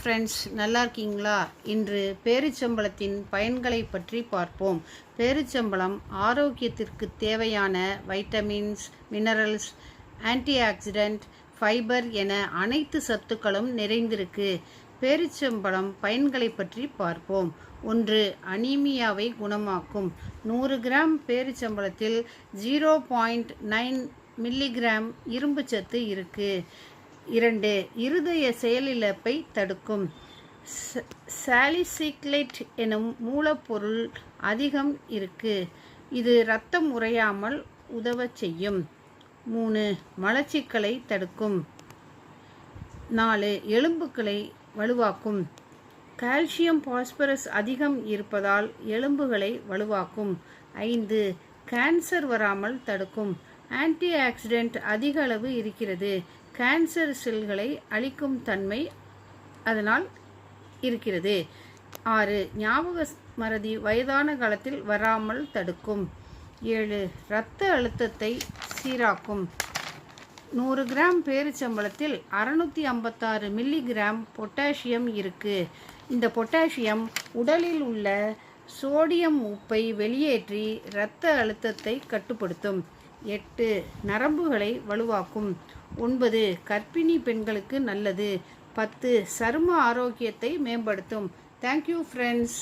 Friends, நல்லா இருக்கீங்களா? இன்று பேரிச்சம்பழத்தின் பயன்களை பற்றி பார்ப்போம். பேரிச்சம்பழம் ஆரோக்கியத்திற்கு தேவையான vitamins, minerals, anti accident, fibre என அனைத்து சத்துக்களும் நிறைந்திருக்கு. பேரிச்சம்பழம் பயன்களை பற்றி பார்ப்போம். 1. அனீமியாவை குணமாக்கும். 100 கிராம் பேரிச்சம்பழத்தில் 0.9 மில்லிகிராம் இரும்புச்சத்து இருக்கு. 2. இருதய செயலிழப்பை தடுக்கும். சாலிசிக்லேட் எனும் மூலப்பொருள் அதிகம் இருக்கு. இது இரத்தம் உறையாமல் உதவ செய்யும். 3. மலச்சிக்கலை தடுக்கும். 4. எலும்புகளை வலுவாக்கும். கால்சியம் பாஸ்பரஸ் அதிகம் இருப்பதால் எலும்புகளை வலுவாக்கும். 5. கேன்சர் வராமல் தடுக்கும். ஆன்டி ஆக்சிடென்ட் அதிக அளவு இருக்கிறது. கேன்சர் செல்களை அழிக்கும் தன்மை அதனால் இருக்கிறது. 6. ஞாபக மறதி வயதான காலத்தில் வராமல் தடுக்கும். 7. இரத்த அழுத்தத்தை சீராக்கும். 100 கிராம் பேரிச்சம்பழத்தில் 656 மில்லிகிராம் பொட்டாசியம் இருக்கு. இந்த பொட்டாசியம் உடலில் உள்ள சோடியம் உப்பை வெளியேற்றி இரத்த அழுத்தத்தை கட்டுப்படுத்தும். 8. நரம்புகளை வலுவாக்கும். 9. கர்ப்பிணி பெண்களுக்கு நல்லது. 10. சரும ஆரோக்கியத்தை மேம்படுத்தும். Thank you friends.